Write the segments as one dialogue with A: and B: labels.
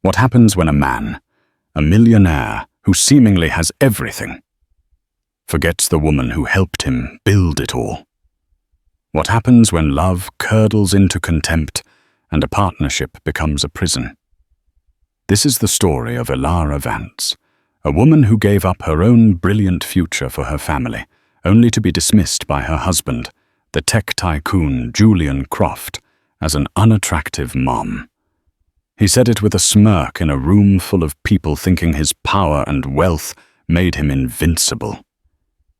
A: What happens when a man, a millionaire who seemingly has everything, forgets the woman who helped him build it all? What happens when love curdles into contempt and a partnership becomes a prison? This is the story of Elara Vance, a woman who gave up her own brilliant future for her family, only to be dismissed by her husband, the tech tycoon Julian Croft, as an unattractive mom. He said it with a smirk in a room full of people thinking his power and wealth made him invincible.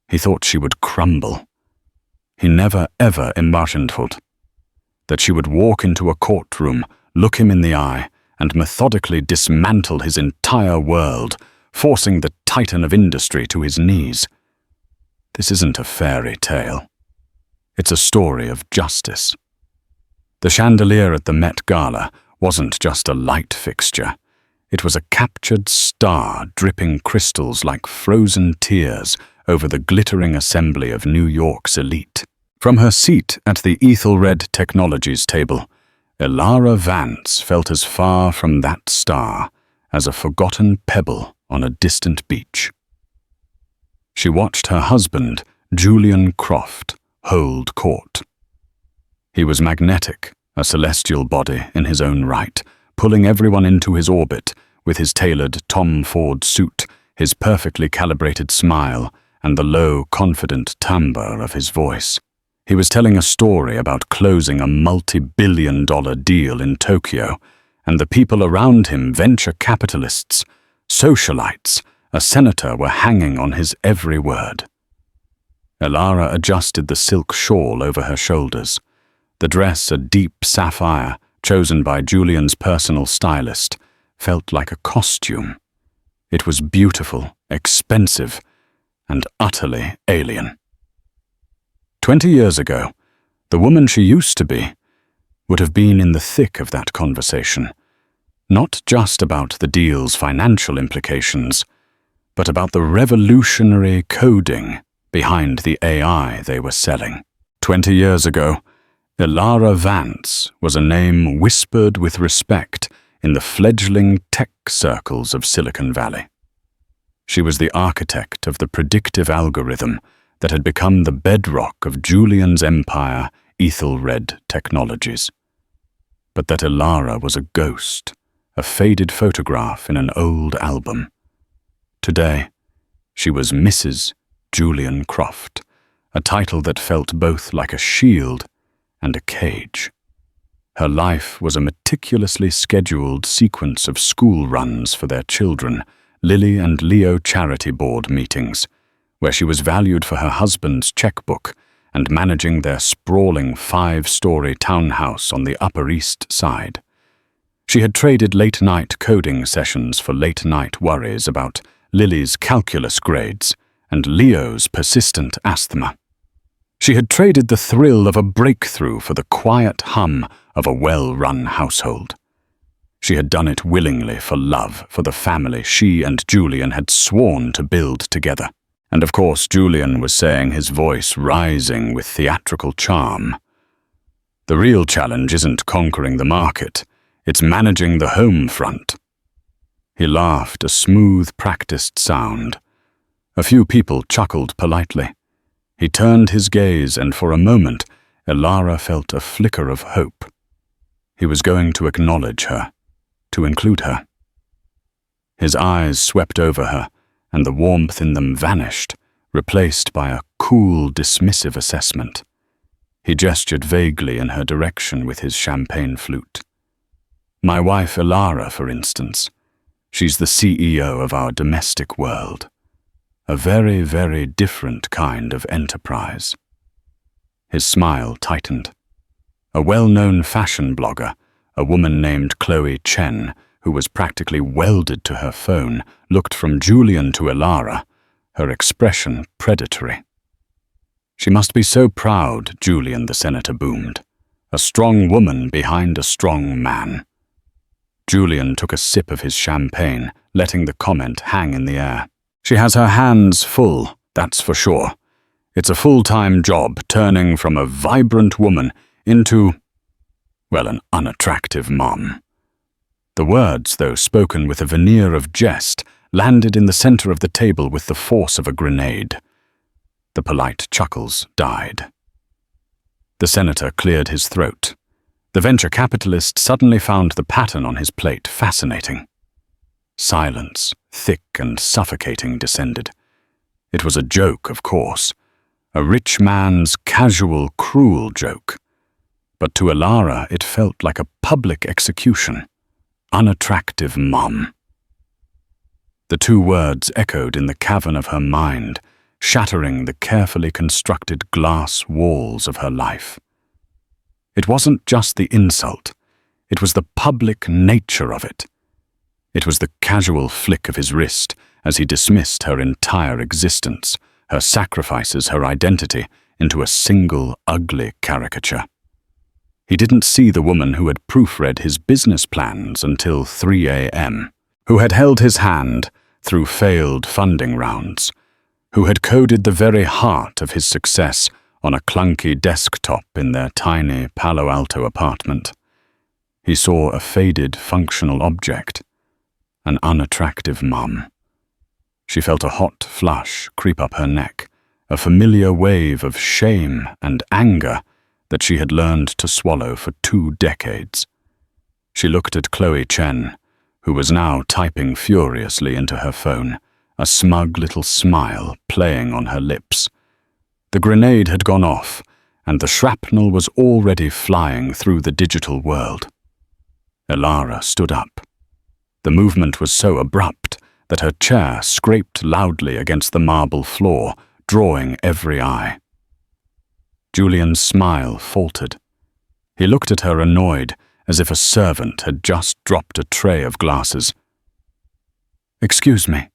A: He thought she would crumble. He never ever imagined that she would walk into a courtroom, look him in the eye, and methodically dismantle his entire world, forcing the titan of industry to his knees. This isn't a fairy tale. It's a story of justice. The chandelier at the Met Gala wasn't just a light fixture. It was a captured star dripping crystals like frozen tears over the glittering assembly of New York's elite. From her seat at the Ethelred Technologies table, Elara Vance felt as far from that star as a forgotten pebble on a distant beach. She watched her husband, Julian Croft, hold court. He was magnetic, a celestial body in his own right, pulling everyone into his orbit with his tailored Tom Ford suit, his perfectly calibrated smile, and the low, confident timbre of his voice. He was telling a story about closing a multi-billion-dollar deal in Tokyo, and the people around him, venture capitalists, socialites, a senator, were hanging on his every word. Elara adjusted the silk shawl over her shoulders. The dress, a deep sapphire, chosen by Julian's personal stylist, felt like a costume. It was beautiful, expensive, and utterly alien. 20 years ago, the woman she used to be would have been in the thick of that conversation, not just about the deal's financial implications, but about the revolutionary coding behind the AI they were selling. 20 years ago, Elara Vance was a name whispered with respect in the fledgling tech circles of Silicon Valley. She was the architect of the predictive algorithm that had become the bedrock of Julian's empire, Ethelred Technologies. But that Elara was a ghost, a faded photograph in an old album. Today, she was Mrs. Julian Croft, a title that felt both like a shield and a cage. Her life was a meticulously scheduled sequence of school runs for their children, Lily and Leo charity board meetings, where she was valued for her husband's checkbook and managing their sprawling 5-story townhouse on the Upper East Side. She had traded late-night coding sessions for late-night worries about Lily's calculus grades and Leo's persistent asthma. She had traded the thrill of a breakthrough for the quiet hum of a well-run household. She had done it willingly for love, for the family she and Julian had sworn to build together. And of course, Julian was saying, his voice rising with theatrical charm, "The real challenge isn't conquering the market, it's managing the home front." He laughed, a smooth, practiced sound. A few people chuckled politely. He turned his gaze, and for a moment, Elara felt a flicker of hope. He was going to acknowledge her, to include her. His eyes swept over her, and the warmth in them vanished, replaced by a cool, dismissive assessment. He gestured vaguely in her direction with his champagne flute. "My wife Elara, for instance. She's the CEO of our domestic world. A very, very different kind of enterprise." His smile tightened. A well-known fashion blogger, a woman named Chloe Chen, who was practically welded to her phone, looked from Julian to Elara, her expression predatory. "She must be so proud," Julian the senator boomed. "A strong woman behind a strong man." Julian took a sip of his champagne, letting the comment hang in the air. "She has her hands full, that's for sure. It's a full-time job turning from a vibrant woman into, well, an unattractive mom. The words, though spoken with a veneer of jest, landed in the center of the table with the force of a grenade. The polite chuckles died. The senator cleared his throat. The venture capitalist suddenly found the pattern on his plate fascinating. Silence, thick and suffocating, descended. It was a joke, of course. A rich man's casual, cruel joke. But to Elara it felt like a public execution. Unattractive mom. The two words echoed in the cavern of her mind, shattering the carefully constructed glass walls of her life. It wasn't just the insult. It was the public nature of it. It was the casual flick of his wrist as he dismissed her entire existence, her sacrifices, her identity, into a single ugly caricature. He didn't see the woman who had proofread his business plans until 3 a.m., who had held his hand through failed funding rounds, who had coded the very heart of his success on a clunky desktop in their tiny Palo Alto apartment. He saw a faded, functional object, an unattractive mum. She felt a hot flush creep up her neck, a familiar wave of shame and anger that she had learned to swallow for 2 decades. She looked at Chloe Chen, who was now typing furiously into her phone, a smug little smile playing on her lips. The grenade had gone off, and the shrapnel was already flying through the digital world. Elara stood up. The movement was so abrupt that her chair scraped loudly against the marble floor, drawing every eye. Julian's smile faltered. He looked at her annoyed, as if a servant had just dropped a tray of glasses. "Excuse me,"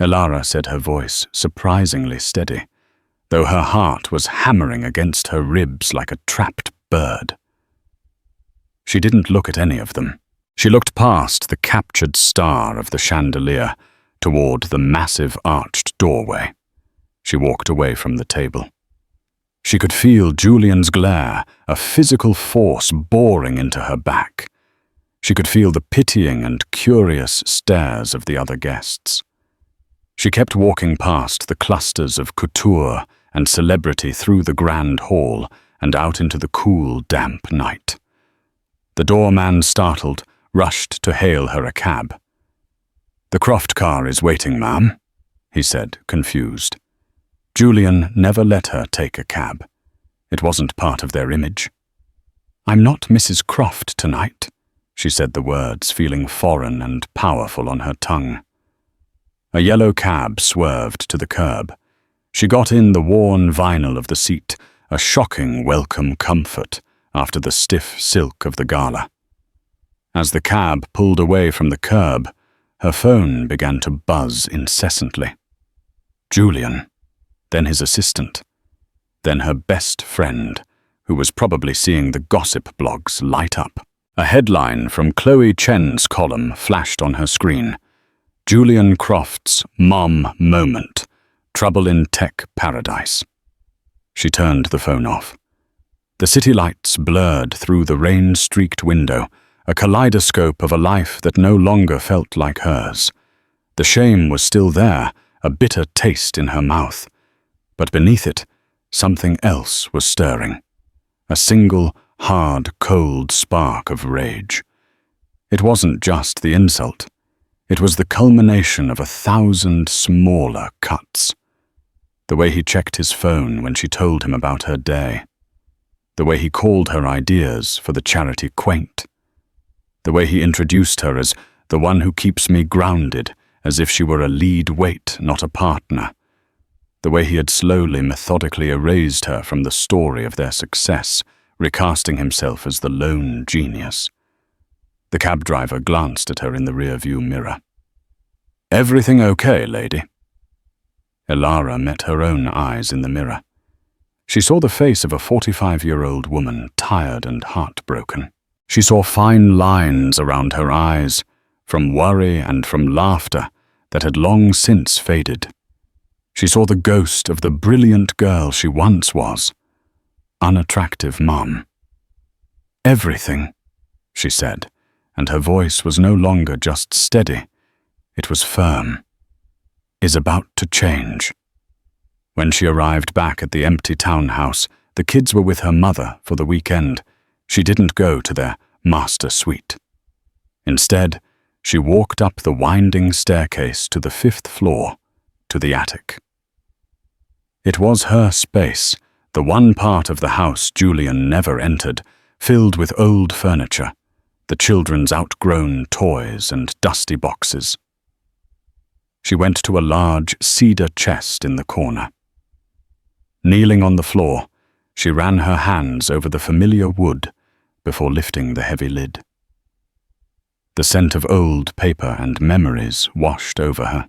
A: Elara said, her voice surprisingly steady, though her heart was hammering against her ribs like a trapped bird. She didn't look at any of them. She looked past the captured star of the chandelier toward the massive arched doorway. She walked away from the table. She could feel Julian's glare, a physical force boring into her back. She could feel the pitying and curious stares of the other guests. She kept walking past the clusters of couture and celebrity through the grand hall and out into the cool, damp night. The doorman, startled, rushed to hail her a cab. "The Croft car is waiting, ma'am," he said, confused. Julian never let her take a cab. It wasn't part of their image. "I'm not Mrs. Croft tonight," she said, the words feeling foreign and powerful on her tongue. A yellow cab swerved to the curb. She got in the worn vinyl of the seat, a shocking welcome comfort after the stiff silk of the gala. As the cab pulled away from the curb, her phone began to buzz incessantly. Julian, then his assistant, then her best friend, who was probably seeing the gossip blogs light up. A headline from Chloe Chen's column flashed on her screen. "Julian Croft's Mom Moment. Trouble in Tech Paradise." She turned the phone off. The city lights blurred through the rain-streaked window, a kaleidoscope of a life that no longer felt like hers. The shame was still there, a bitter taste in her mouth. But beneath it, something else was stirring. A single, hard, cold spark of rage. It wasn't just the insult. It was the culmination of 1,000 smaller cuts. The way he checked his phone when she told him about her day. The way he called her ideas for the charity quaint. The way he introduced her as the one who keeps me grounded, as if she were a lead weight, not a partner. The way he had slowly, methodically erased her from the story of their success, recasting himself as the lone genius. The cab driver glanced at her in the rearview mirror. "Everything okay, lady?" Elara met her own eyes in the mirror. She saw the face of a 45-year-old woman, tired and heartbroken. She saw fine lines around her eyes, from worry and from laughter that had long since faded. She saw the ghost of the brilliant girl she once was. Unattractive mom. "Everything," she said, and her voice was no longer just steady. It was firm. "Is about to change." When she arrived back at the empty townhouse, the kids were with her mother for the weekend. She didn't go to their master suite. Instead, she walked up the winding staircase to the 5th floor, to the attic. It was her space, the one part of the house Julian never entered, filled with old furniture, the children's outgrown toys and dusty boxes. She went to a large cedar chest in the corner. Kneeling on the floor, she ran her hands over the familiar wood before lifting the heavy lid. The scent of old paper and memories washed over her.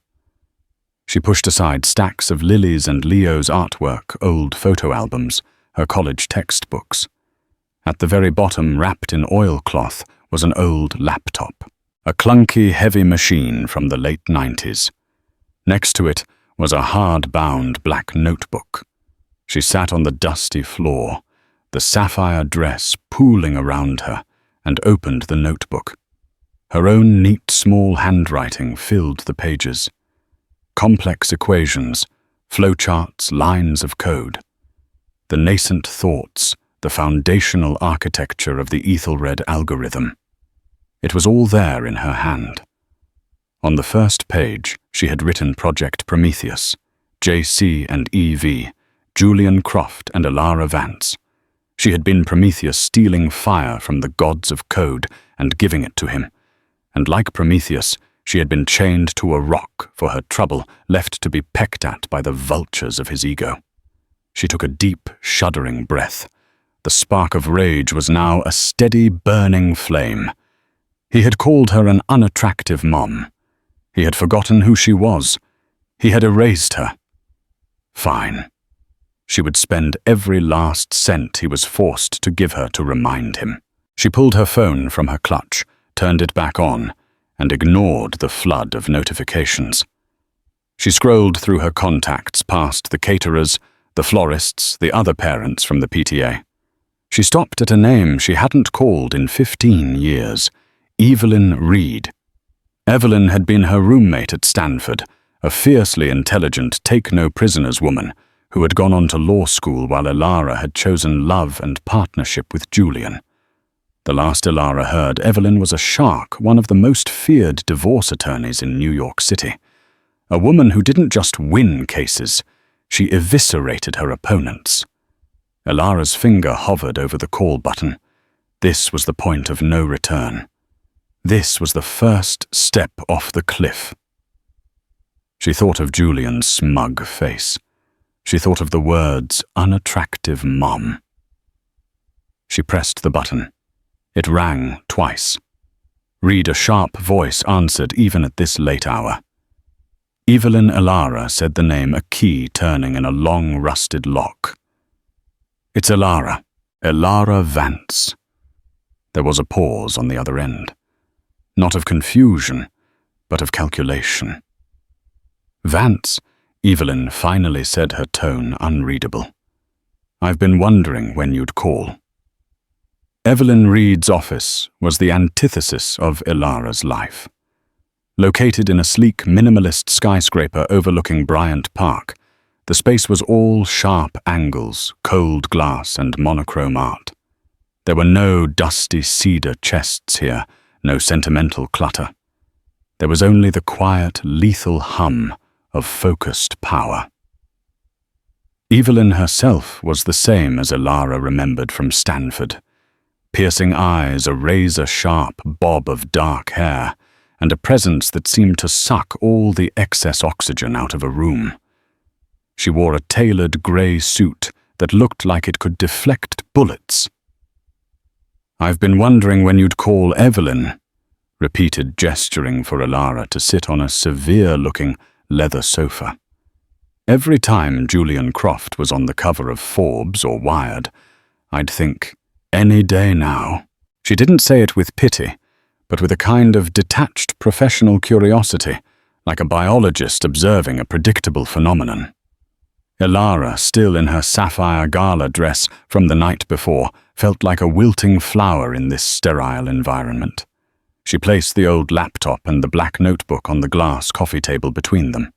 A: She pushed aside stacks of Lily's and Leo's artwork, old photo albums, her college textbooks. At the very bottom, wrapped in oilcloth, was an old laptop, a clunky, heavy machine from the late 90s. Next to it was a hard-bound black notebook. She sat on the dusty floor, the sapphire dress pooling around her, and opened the notebook. Her own neat, small handwriting filled the pages. Complex equations, flowcharts, lines of code. The nascent thoughts, the foundational architecture of the Ethelred algorithm. It was all there in her hand. On the first page, she had written Project Prometheus, JC and EV, Julian Croft and Elara Vance. She had been Prometheus stealing fire from the gods of code and giving it to him. And like Prometheus, she had been chained to a rock for her trouble, left to be pecked at by the vultures of his ego. She took a deep, shuddering breath. The spark of rage was now a steady, burning flame. He had called her an unattractive mom. He had forgotten who she was. He had erased her. Fine. She would spend every last cent he was forced to give her to remind him. She pulled her phone from her clutch, turned it back on, and ignored the flood of notifications. She scrolled through her contacts past the caterers, the florists, the other parents from the PTA. She stopped at a name she hadn't called in 15 years, Evelyn Reed. Evelyn had been her roommate at Stanford, a fiercely intelligent take-no-prisoners woman who had gone on to law school while Elara had chosen love and partnership with Julian. The last Elara heard, Evelyn was a shark, one of the most feared divorce attorneys in New York City. A woman who didn't just win cases, she eviscerated her opponents. Elara's finger hovered over the call button. This was the point of no return. This was the first step off the cliff. She thought of Julian's smug face. She thought of the words, unattractive mom. She pressed the button. It rang twice. Reed, a sharp voice, answered even at this late hour. Evelyn Elara, said the name, a key turning in a long, rusted lock. It's Elara. Elara Vance. There was a pause on the other end. Not of confusion, but of calculation. Vance, Evelyn finally said, her tone unreadable. I've been wondering when you'd call. Evelyn Reed's office was the antithesis of Elara's life. Located in a sleek, minimalist skyscraper overlooking Bryant Park, the space was all sharp angles, cold glass, and monochrome art. There were no dusty cedar chests here, no sentimental clutter. There was only the quiet, lethal hum of focused power. Evelyn herself was the same as Elara remembered from Stanford. Piercing eyes, a razor-sharp bob of dark hair, and a presence that seemed to suck all the excess oxygen out of a room. She wore a tailored grey suit that looked like it could deflect bullets. I've been wondering when you'd call Evelyn, repeated, gesturing for Elara to sit on a severe-looking leather sofa. Every time Julian Croft was on the cover of Forbes or Wired, I'd think, any day now. She didn't say it with pity, but with a kind of detached professional curiosity, like a biologist observing a predictable phenomenon. Elara, still in her sapphire gala dress from the night before, felt like a wilting flower in this sterile environment. She placed the old laptop and the black notebook on the glass coffee table between them.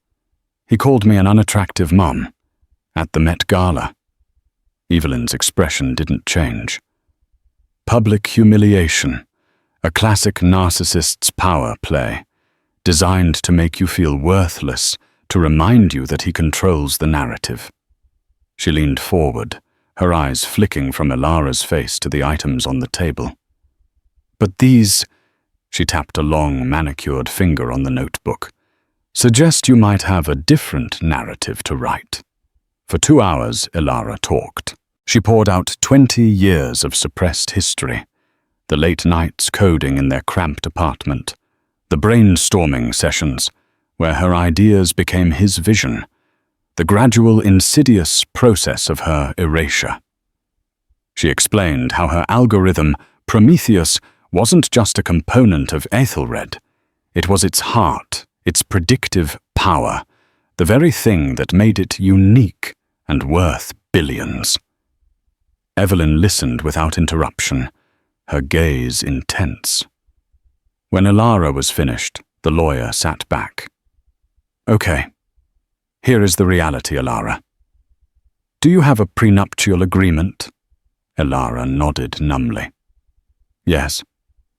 A: He called me an unattractive mum. At the Met Gala. Evelyn's expression didn't change. Public humiliation, a classic narcissist's power play, designed to make you feel worthless, to remind you that he controls the narrative. She leaned forward, her eyes flicking from Elara's face to the items on the table. But these, she tapped a long, manicured finger on the notebook, suggest you might have a different narrative to write. For 2 hours, Elara talked. She poured out 20 years of suppressed history, the late nights coding in their cramped apartment, the brainstorming sessions where her ideas became his vision, the gradual insidious process of her erasure. She explained how her algorithm, Prometheus, wasn't just a component of Aethelred. It was its heart, its predictive power, the very thing that made it unique and worth billions. Evelyn listened without interruption, her gaze intense. When Elara was finished, the lawyer sat back. Okay, here is the reality, Elara. Do you have a prenuptial agreement? Elara nodded numbly. Yes,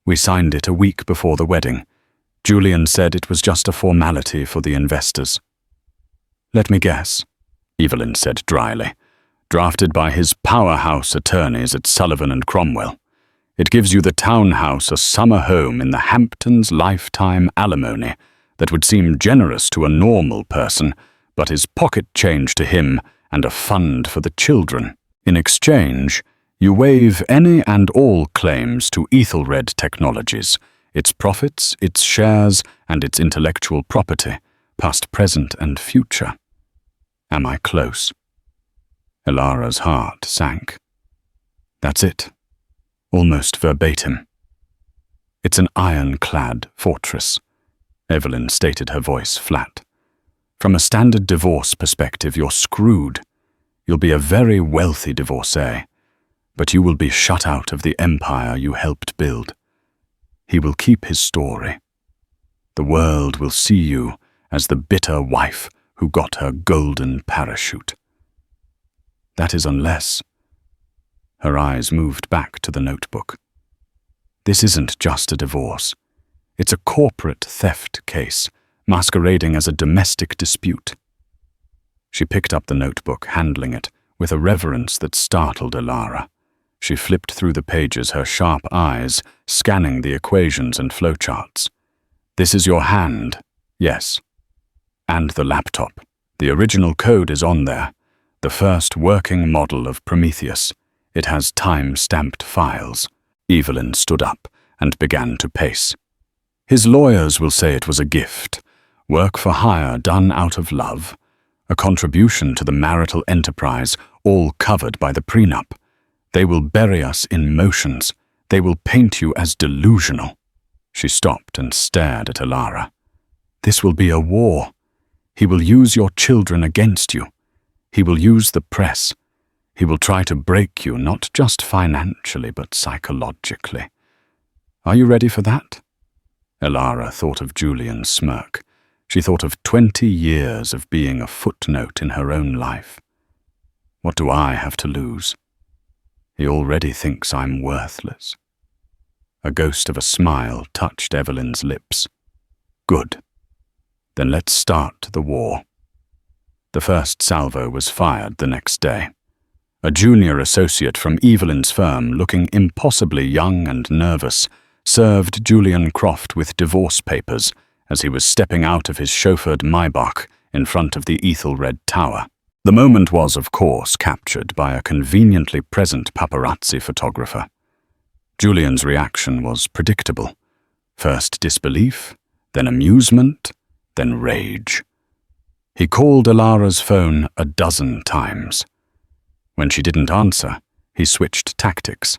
A: we signed it a week before the wedding. Julian said it was just a formality for the investors. Let me guess, Evelyn said dryly. Drafted by his powerhouse attorneys at Sullivan and Cromwell. It gives you the townhouse, a summer home in the Hamptons lifetime alimony that would seem generous to a normal person, but is pocket change to him and a fund for the children. In exchange, you waive any and all claims to Aethelred Technologies, its profits, its shares, and its intellectual property, past, present, and future. Am I close? Elara's heart sank. That's it. Almost verbatim. It's an ironclad fortress, Evelyn stated, her voice flat. From a standard divorce perspective, you're screwed. You'll be a very wealthy divorcee, but you will be shut out of the empire you helped build. He will keep his story. The world will see you as the bitter wife who got her golden parachute. That is unless... Her eyes moved back to the notebook. This isn't just a divorce. It's a corporate theft case, masquerading as a domestic dispute. She picked up the notebook, handling it with a reverence that startled Elara. She flipped through the pages, her sharp eyes scanning the equations and flowcharts. This is your hand, yes. And the laptop. The original code is on there. The first working model of Prometheus. It has time-stamped files. Evelyn stood up and began to pace. His lawyers will say it was a gift, work for hire done out of love, a contribution to the marital enterprise, all covered by the prenup. They will bury us in motions. They will paint you as delusional. She stopped and stared at Elara. This will be a war. He will use your children against you. He will use the press. He will try to break you, not just financially, but psychologically. Are you ready for that? Elara thought of Julian's smirk. She thought of 20 years of being a footnote in her own life. What do I have to lose? He already thinks I'm worthless. A ghost of a smile touched Evelyn's lips. Good. Then let's start the war. The first salvo was fired the next day. A junior associate from Evelyn's firm, looking impossibly young and nervous, served Julian Croft with divorce papers as he was stepping out of his chauffeured Maybach in front of the Aethelred Tower. The moment was, of course, captured by a conveniently present paparazzi photographer. Julian's reaction was predictable. First disbelief, then amusement, then rage. He called Elara's phone a dozen times. When she didn't answer, he switched tactics.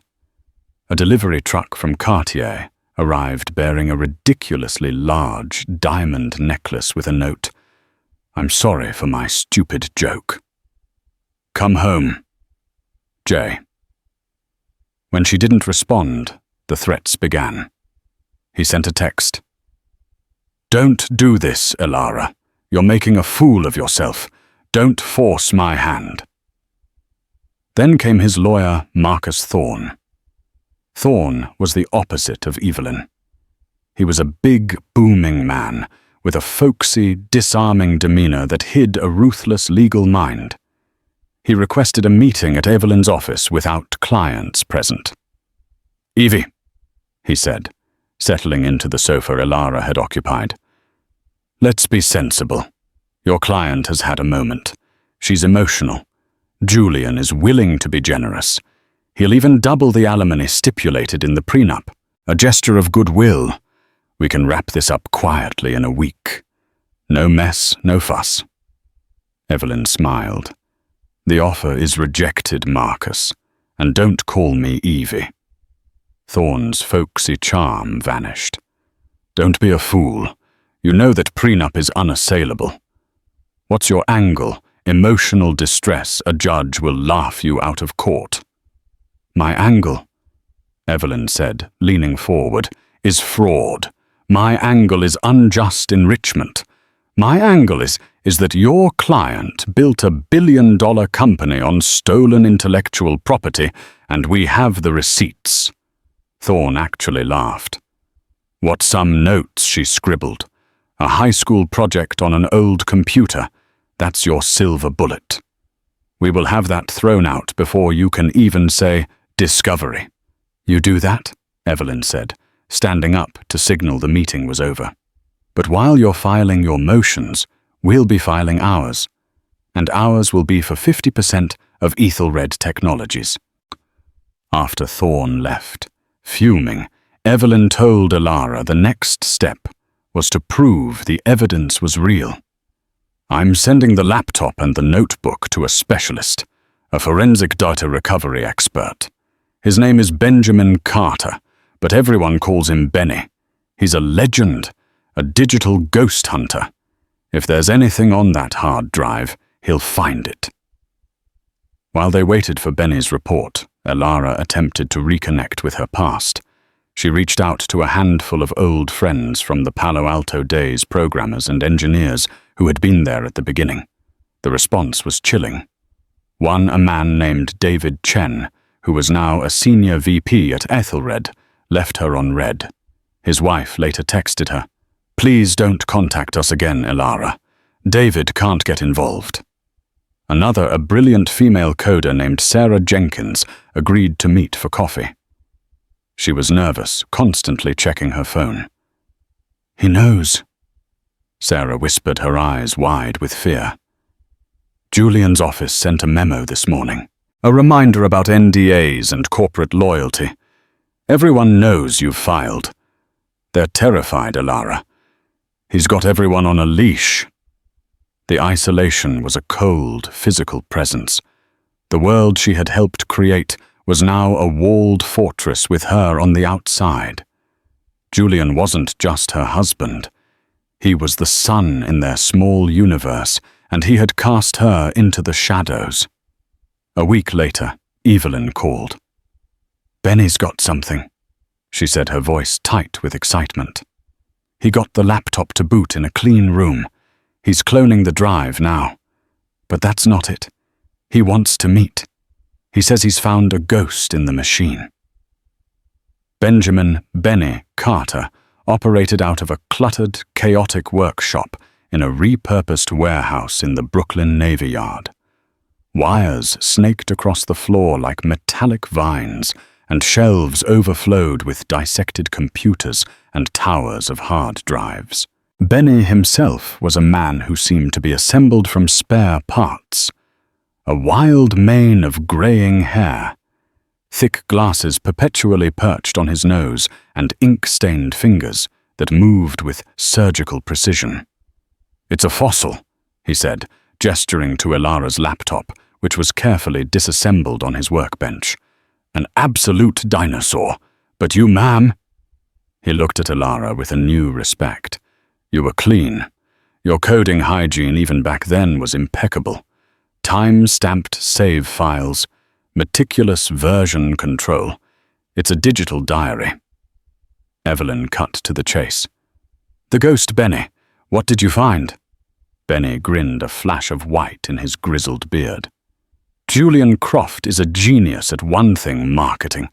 A: A delivery truck from Cartier arrived bearing a ridiculously large diamond necklace with a note, "I'm sorry for my stupid joke. Come home. Jay." When she didn't respond, the threats began. He sent a text. "Don't do this, Elara. You're making a fool of yourself. Don't force my hand." Then came his lawyer, Marcus Thorne. Thorne was the opposite of Evelyn. He was a big, booming man with a folksy, disarming demeanor that hid a ruthless legal mind. He requested a meeting at Evelyn's office without clients present. "Evie," he said, settling into the sofa Elara had occupied. "Let's be sensible. Your client has had a moment. She's emotional. Julian is willing to be generous. He'll even double the alimony stipulated in the prenup. A gesture of goodwill. We can wrap this up quietly in a week. No mess, no fuss." Evelyn smiled. "The offer is rejected, Marcus, and don't call me Evie." Thorne's folksy charm vanished. "Don't be a fool. You know that prenup is unassailable. What's your angle? Emotional distress, a judge will laugh you out of court." "My angle," Evelyn said, leaning forward, "is fraud. My angle is unjust enrichment. My angle is that your client built $1 billion company on stolen intellectual property, and we have the receipts." Thorne actually laughed. "What some notes she scribbled. A high school project on an old computer. That's your silver bullet. We will have that thrown out before you can even say discovery." "You do that?" Evelyn said, standing up to signal the meeting was over. "But while you're filing your motions, we'll be filing ours. And ours will be for 50% of Ethelred Technologies." After Thorne left, fuming, Evelyn told Elara the next step was to prove the evidence was real. "I'm sending the laptop and the notebook to a specialist, a forensic data recovery expert. His name is Benjamin Carter, but everyone calls him Benny. He's a legend, a digital ghost hunter. If there's anything on that hard drive, he'll find it." While they waited for Benny's report, Elara attempted to reconnect with her past. She reached out to a handful of old friends from the Palo Alto days, programmers and engineers who had been there at the beginning. The response was chilling. One, a man named David Chen, who was now a senior VP at Ethelred, left her on red. His wife later texted her, "Please don't contact us again, Elara. David can't get involved." Another, a brilliant female coder named Sarah Jenkins, agreed to meet for coffee. She was nervous, constantly checking her phone. "He knows," Sarah whispered, her eyes wide with fear. "Julian's office sent a memo this morning. A reminder about NDAs and corporate loyalty. Everyone knows you've filed. They're terrified, Elara. He's got everyone on a leash." The isolation was a cold, physical presence. The world she had helped create was now a walled fortress with her on the outside. Julian wasn't just her husband. He was the sun in their small universe, and he had cast her into the shadows. A week later, Evelyn called. "Benny's got something," she said, her voice tight with excitement. "He got the laptop to boot in a clean room. He's cloning the drive now. But that's not it. He wants to meet. He says he's found a ghost in the machine." Benny Carter operated out of a cluttered, chaotic workshop in a repurposed warehouse in the Brooklyn Navy Yard. Wires snaked across the floor like metallic vines, and shelves overflowed with dissected computers and towers of hard drives. Benny himself was a man who seemed to be assembled from spare parts. A wild mane of graying hair, thick glasses perpetually perched on his nose, and ink-stained fingers that moved with surgical precision. "It's a fossil," he said, gesturing to Elara's laptop, which was carefully disassembled on his workbench. "An absolute dinosaur. But you, ma'am—" He looked at Elara with a new respect. "You were clean. Your coding hygiene even back then was impeccable. Time-stamped save files, meticulous version control. It's a digital diary." Evelyn cut to the chase. "The ghost, Benny. What did you find?" Benny grinned, a flash of white in his grizzled beard. "Julian Croft is a genius at one thing, marketing.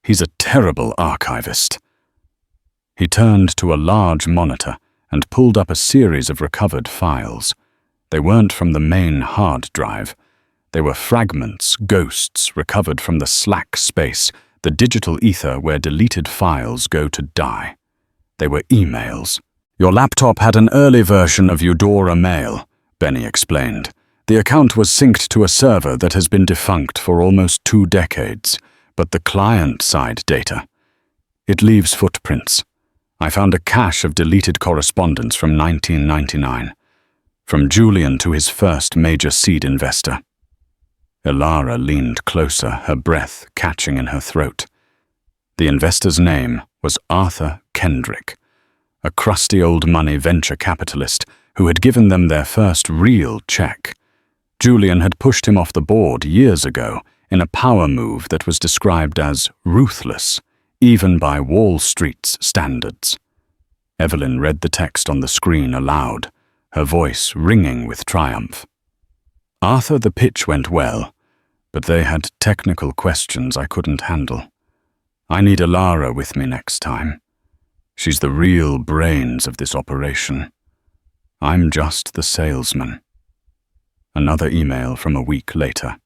A: He's a terrible archivist." He turned to a large monitor and pulled up a series of recovered files. They weren't from the main hard drive. They were fragments, ghosts, recovered from the slack space, the digital ether where deleted files go to die. They were emails. "Your laptop had an early version of Eudora Mail," Benny explained. "The account was synced to a server that has been defunct for almost 2 decades, but the client-side data, it leaves footprints. I found a cache of deleted correspondence from 1999, from Julian to his first major seed investor." Elara leaned closer, her breath catching in her throat. The investor's name was Arthur Kendrick, a crusty old money venture capitalist who had given them their first real check. Julian had pushed him off the board years ago in a power move that was described as ruthless, even by Wall Street's standards. Evelyn read the text on the screen aloud, her voice ringing with triumph. "Arthur, the pitch went well, but they had technical questions I couldn't handle. I need Elara with me next time. She's the real brains of this operation. I'm just the salesman." Another email from a week later.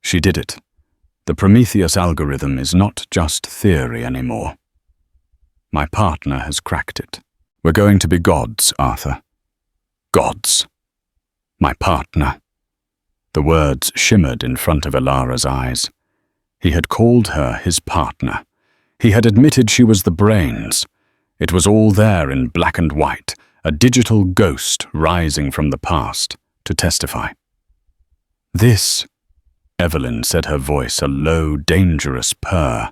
A: "She did it. The Prometheus algorithm is not just theory anymore. My partner has cracked it. We're going to be gods, Arthur. Gods. My partner." The words shimmered in front of Elara's eyes. He had called her his partner. He had admitted she was the brains. It was all there in black and white, a digital ghost rising from the past to testify. "This," Evelyn said, her voice a low, dangerous purr,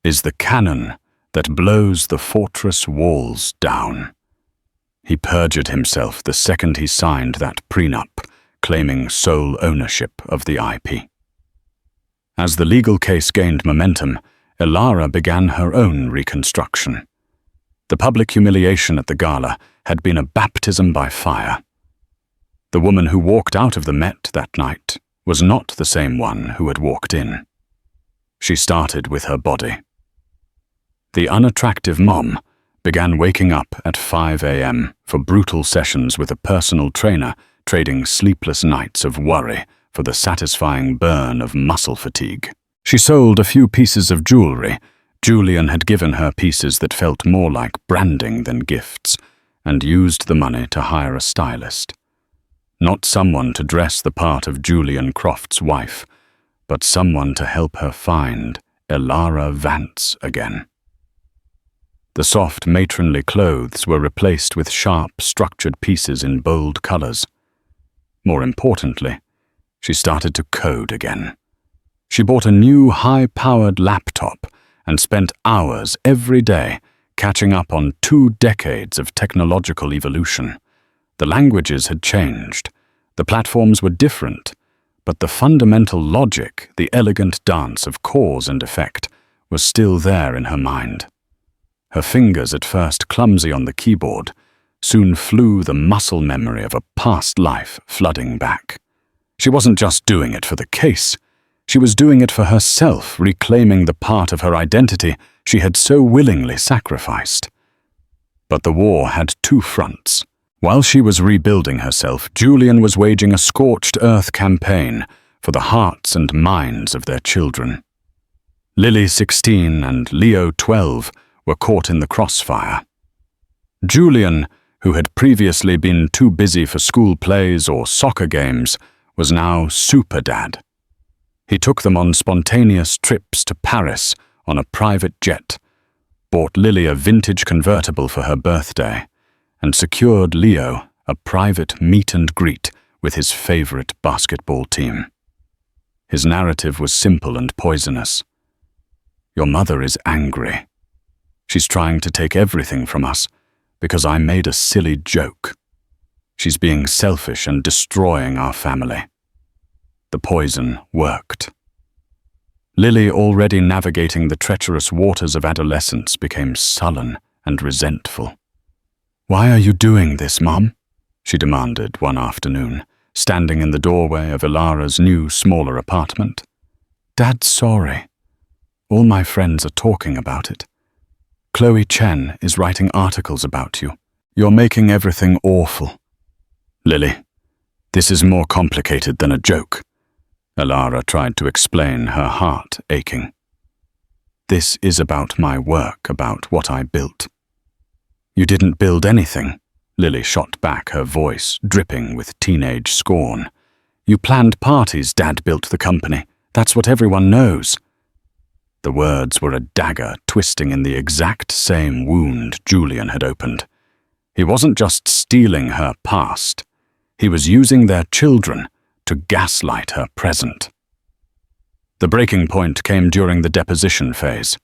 A: "is the cannon that blows the fortress walls down." He perjured himself the second he signed that prenup, claiming sole ownership of the IP. As the legal case gained momentum, Elara began her own reconstruction. The public humiliation at the gala had been a baptism by fire. The woman who walked out of the Met that night was not the same one who had walked in. She started with her body. The unattractive mom began waking up at 5 a.m. for brutal sessions with a personal trainer, trading sleepless nights of worry for the satisfying burn of muscle fatigue. She sold a few pieces of jewelry. Julian had given her pieces that felt more like branding than gifts, and used the money to hire a stylist. Not someone to dress the part of Julian Croft's wife, but someone to help her find Elara Vance again. The soft, matronly clothes were replaced with sharp, structured pieces in bold colors. More importantly, she started to code again. She bought a new, high-powered laptop and spent hours every day catching up on 2 decades of technological evolution. The languages had changed, the platforms were different, but the fundamental logic, the elegant dance of cause and effect, was still there in her mind. Her fingers, at first clumsy on the keyboard, soon flew the muscle memory of a past life flooding back. She wasn't just doing it for the case. She was doing it for herself, reclaiming the part of her identity she had so willingly sacrificed. But the war had 2 fronts. While she was rebuilding herself, Julian was waging a scorched earth campaign for the hearts and minds of their children. Lily, 16, and Leo, 12, were caught in the crossfire. Julian, who had previously been too busy for school plays or soccer games, was now super dad. He took them on spontaneous trips to Paris on a private jet, bought Lily a vintage convertible for her birthday, and secured Leo a private meet and greet with his favorite basketball team. His narrative was simple and poisonous. Your mother is angry. She's trying to take everything from us because I made a silly joke. She's being selfish and destroying our family. The poison worked. Lily, already navigating the treacherous waters of adolescence, became sullen and resentful. "Why are you doing this, Mom?" she demanded one afternoon, standing in the doorway of Elara's new, smaller apartment. "Dad's sorry. All my friends are talking about it. Chloe Chen is writing articles about you. You're making everything awful." "Lily, this is more complicated than a joke," Elara tried to explain, her heart aching. "This is about my work, about what I built." "You didn't build anything," Lily shot back, her voice dripping with teenage scorn. "You planned parties. Dad built the company. That's what everyone knows." The words were a dagger twisting in the exact same wound Julian had opened. He wasn't just stealing her past. He was using their children to gaslight her present. The breaking point came during the deposition phase.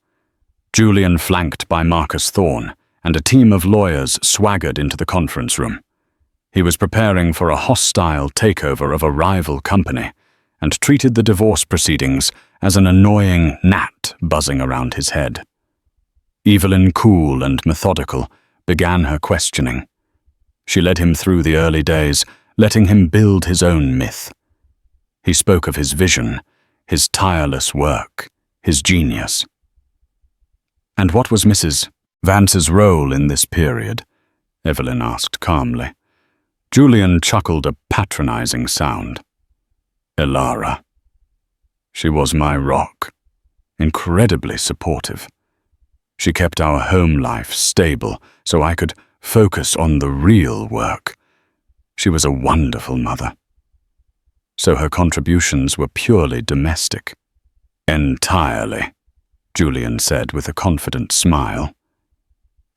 A: Julian, flanked by Marcus Thorne, and a team of lawyers swaggered into the conference room. He was preparing for a hostile takeover of a rival company and treated the divorce proceedings as an annoying gnat buzzing around his head. Evelyn, cool and methodical, began her questioning. She led him through the early days, letting him build his own myth. He spoke of his vision, his tireless work, his genius. "And what was Mrs. Vance's role in this period?" Evelyn asked calmly. Julian chuckled a patronizing sound. "Elara. She was my rock, incredibly supportive. She kept our home life stable so I could focus on the real work. She was a wonderful mother." "So her contributions were purely domestic?" "Entirely," Julian said with a confident smile.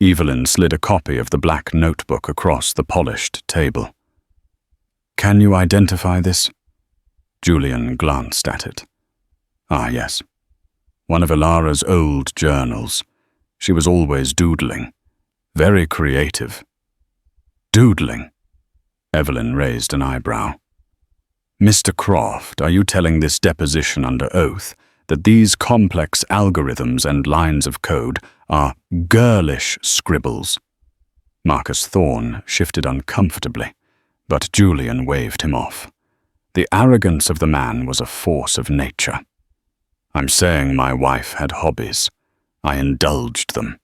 A: Evelyn slid a copy of the black notebook across the polished table. "Can you identify this?" Julian glanced at it. "Ah, yes. One of Elara's old journals. She was always doodling. Very creative." "Doodling?" Evelyn raised an eyebrow. "Mr. Croft, are you telling this deposition under oath that these complex algorithms and lines of code are girlish scribbles?" Marcus Thorne shifted uncomfortably, but Julian waved him off. The arrogance of the man was a force of nature. "I'm saying my wife had hobbies. I indulged them.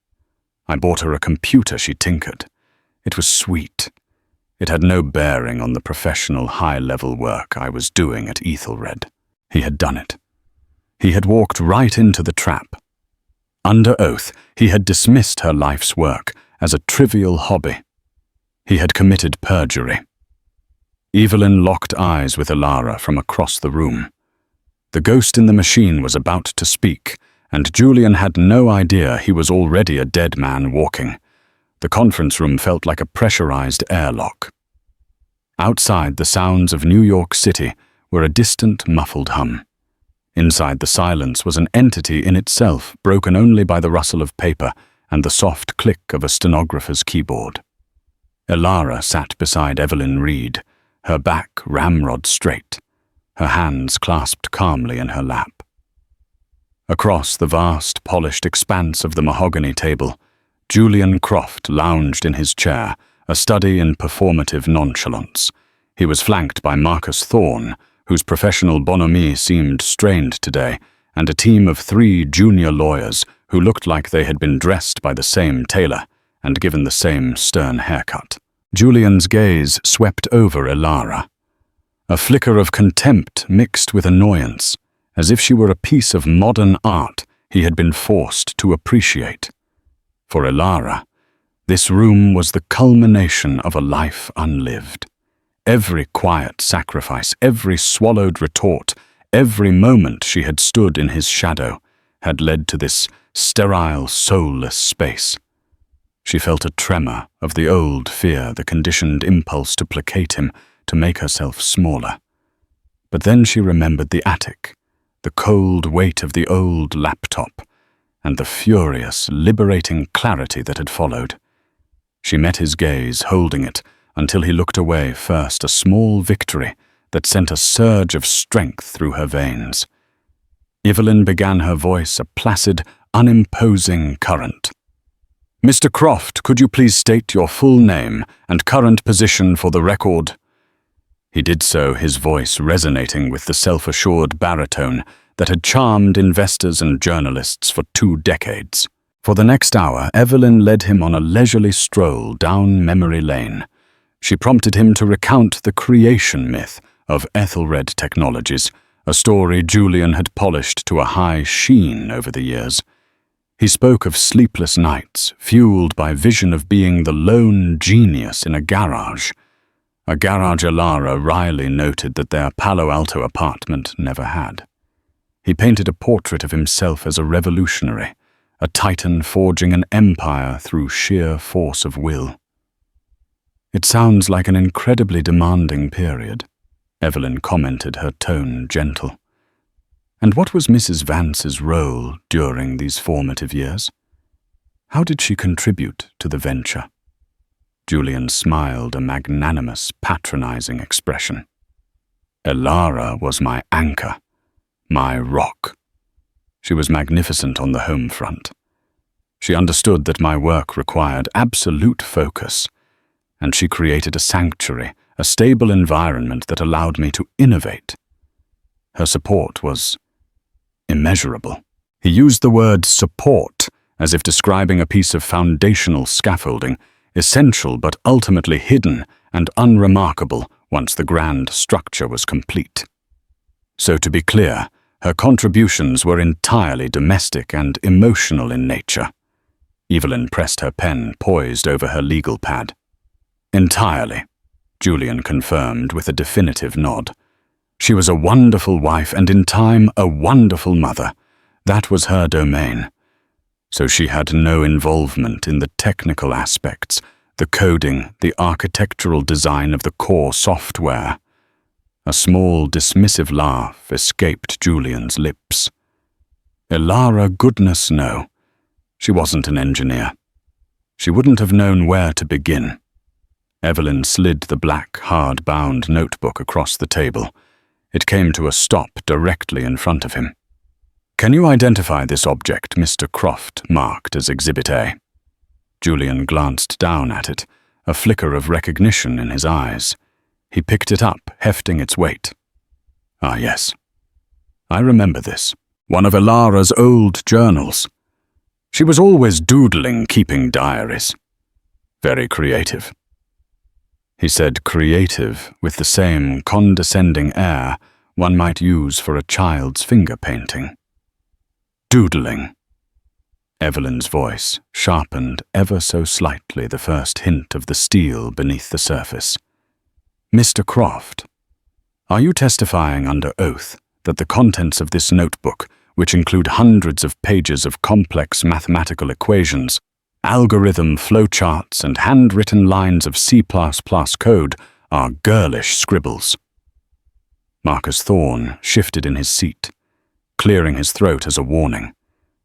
A: I bought her a computer she tinkered. It was sweet. It had no bearing on the professional high-level work I was doing at Ethelred." He had done it. He had walked right into the trap. Under oath, he had dismissed her life's work as a trivial hobby. He had committed perjury. Evelyn locked eyes with Elara from across the room. The ghost in the machine was about to speak, and Julian had no idea he was already a dead man walking. The conference room felt like a pressurized airlock. Outside, the sounds of New York City were a distant, muffled hum. Inside the silence was an entity in itself, broken only by the rustle of paper and the soft click of a stenographer's keyboard. Elara sat beside Evelyn Reed, her back ramrod straight, her hands clasped calmly in her lap. Across the vast, polished expanse of the mahogany table, Julian Croft lounged in his chair, a study in performative nonchalance. He was flanked by Marcus Thorne, whose professional bonhomie seemed strained today, and a team of 3 junior lawyers who looked like they had been dressed by the same tailor and given the same stern haircut. Julian's gaze swept over Elara. A flicker of contempt mixed with annoyance, as if she were a piece of modern art he had been forced to appreciate. For Elara, this room was the culmination of a life unlived. Every quiet sacrifice, every swallowed retort, every moment she had stood in his shadow had led to this sterile, soulless space. She felt a tremor of the old fear, the conditioned impulse to placate him, to make herself smaller. But then she remembered the attic, the cold weight of the old laptop, and the furious, liberating clarity that had followed. She met his gaze, holding it, until he looked away first, a small victory that sent a surge of strength through her veins. Evelyn began, her voice a placid, unimposing current. "Mr. Croft, could you please state your full name and current position for the record?" He did so, his voice resonating with the self-assured baritone that had charmed investors and journalists for 2 decades. For the next hour, Evelyn led him on a leisurely stroll down memory lane. She prompted him to recount the creation myth of Ethelred Technologies, a story Julian had polished to a high sheen over the years. He spoke of sleepless nights, fueled by vision of being the lone genius in a garage Elara wryly noted that their Palo Alto apartment never had. He painted a portrait of himself as a revolutionary, a titan forging an empire through sheer force of will. "It sounds like an incredibly demanding period," Evelyn commented, her tone gentle. "And what was Mrs. Vance's role during these formative years? How did she contribute to the venture?" Julian smiled, a magnanimous, patronizing expression. "Elara was my anchor, my rock. She was magnificent on the home front. She understood that my work required absolute focus, and she created a sanctuary, a stable environment that allowed me to innovate. Her support was immeasurable." He used the word support as if describing a piece of foundational scaffolding, essential but ultimately hidden and unremarkable once the grand structure was complete. So to be clear, her contributions were entirely domestic and emotional in nature. Evelyn pressed her pen poised over her legal pad. "Entirely," Julian confirmed with a definitive nod. "She was a wonderful wife and in time a wonderful mother. That was her domain. So she had no involvement in the technical aspects, the coding, the architectural design of the core software." A small, dismissive laugh escaped Julian's lips. "Elara, goodness no. She wasn't an engineer. She wouldn't have known where to begin." Evelyn slid the black, hard-bound notebook across the table. It came to a stop directly in front of him. "Can you identify this object Mr. Croft marked as Exhibit A?" Julian glanced down at it, a flicker of recognition in his eyes. He picked it up, hefting its weight. "Ah, yes. I remember this. One of Elara's old journals. She was always doodling, keeping diaries. Very creative." He said creative with the same condescending air one might use for a child's finger painting. "Doodling." Evelyn's voice sharpened ever so slightly, the first hint of the steel beneath the surface. "Mr. Croft, are you testifying under oath that the contents of this notebook, which include hundreds of pages of complex mathematical equations, algorithm flowcharts, and handwritten lines of C++ code, are girlish scribbles?" Marcus Thorne shifted in his seat, clearing his throat as a warning,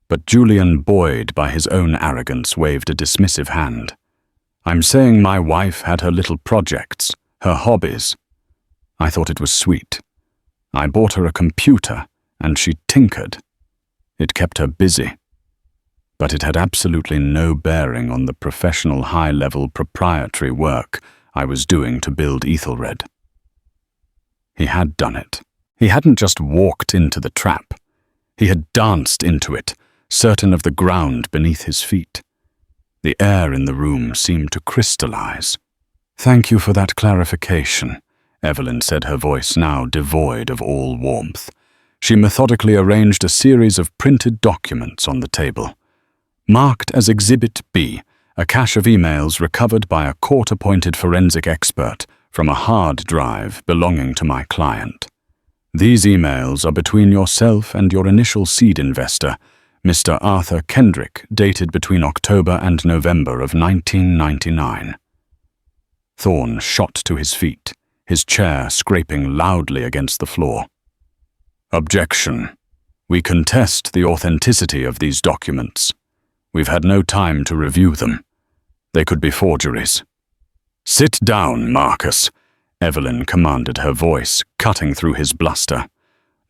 A: but Julian, buoyed by his own arrogance, waved a dismissive hand. "I'm saying my wife had her little projects, her hobbies. I thought it was sweet. I bought her a computer, and she tinkered. It kept her busy. But it had absolutely no bearing on the professional high-level proprietary work I was doing to build Ethelred." He had done it. He hadn't just walked into the trap. He had danced into it, certain of the ground beneath his feet. The air in the room seemed to crystallize. "Thank you for that clarification," Evelyn said, her voice now devoid of all warmth. She methodically arranged a series of printed documents on the table. Marked as Exhibit B, a cache of emails recovered by a court-appointed forensic expert from a hard drive belonging to my client. These emails are between yourself and your initial seed investor, Mr. Arthur Kendrick, dated between October and November of 1999. Thorne shot to his feet, his chair scraping loudly against the floor. "Objection. We contest the authenticity of these documents. We've had no time to review them. They could be forgeries." "Sit down, Marcus," Evelyn commanded, her voice cutting through his bluster.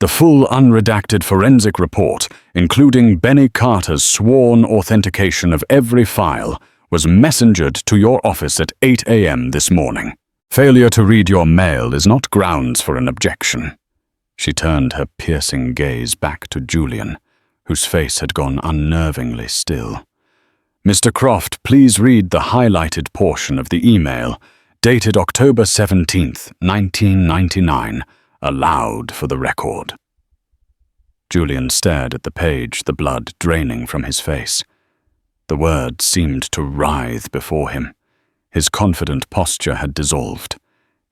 A: The full unredacted forensic report, including Benny Carter's sworn authentication of every file, was messengered to your office at 8 a.m. this morning. Failure to read your mail is not grounds for an objection." She turned her piercing gaze back to Julian, whose face had gone unnervingly still. "Mr. Croft, please read the highlighted portion of the email, dated October 17th, 1999, aloud for the record." Julian stared at the page, the blood draining from his face. The words seemed to writhe before him. His confident posture had dissolved.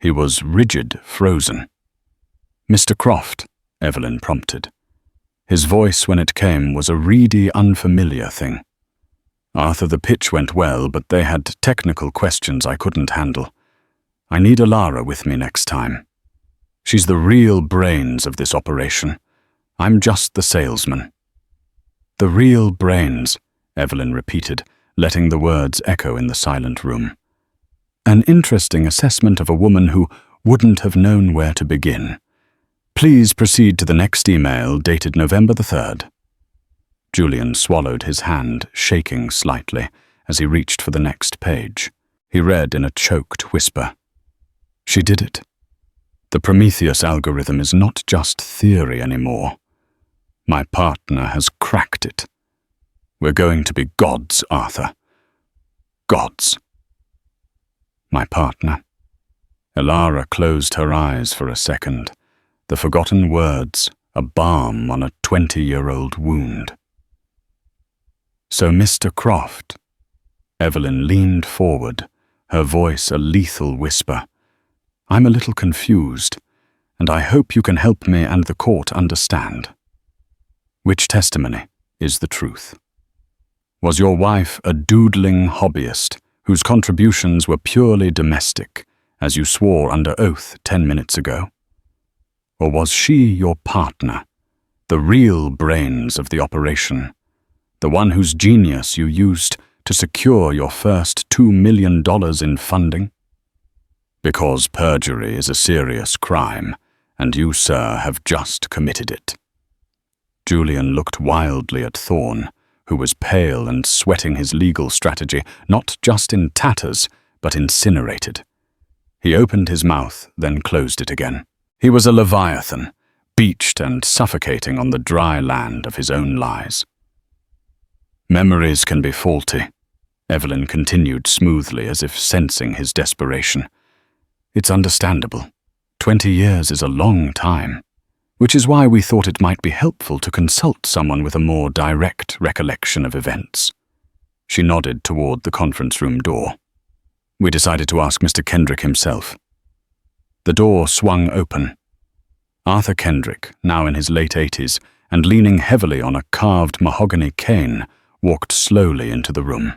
A: He was rigid, frozen. "Mr. Croft," Evelyn prompted. His voice, when it came, was a reedy, unfamiliar thing. "Arthur, the pitch went well, but they had technical questions I couldn't handle. I need Elara with me next time. She's the real brains of this operation. I'm just the salesman." "The real brains," Evelyn repeated, letting the words echo in the silent room. "An interesting assessment of a woman who wouldn't have known where to begin. Please proceed to the next email, dated November the 3rd. Julian swallowed his hand, shaking slightly, as he reached for the next page. He read in a choked whisper. "She did it. The Prometheus algorithm is not just theory anymore. My partner has cracked it. We're going to be gods, Arthur. Gods." "My partner." Elara closed her eyes for a second, the forgotten words a balm on a 20-year-old wound. "So, Mr. Croft," Evelyn leaned forward, her voice a lethal whisper, "I'm a little confused, and I hope you can help me and the court understand. Which testimony is the truth? Was your wife a doodling hobbyist whose contributions were purely domestic, as you swore under oath 10 minutes ago? Or was she your partner, the real brains of the operation, the one whose genius you used to secure your first $2 million in funding? Because perjury is a serious crime, and you, sir, have just committed it." Julian looked wildly at Thorne, who was pale and sweating his legal strategy, not just in tatters, but incinerated. He opened his mouth, then closed it again. He was a leviathan, beached and suffocating on the dry land of his own lies. "Memories can be faulty," Evelyn continued smoothly, as if sensing his desperation. "It's understandable. 20 years is a long time, which is why we thought it might be helpful to consult someone with a more direct recollection of events." She nodded toward the conference room door. "We decided to ask Mr. Kendrick himself." The door swung open. Arthur Kendrick, now in his late 80s, and leaning heavily on a carved mahogany cane, walked slowly into the room.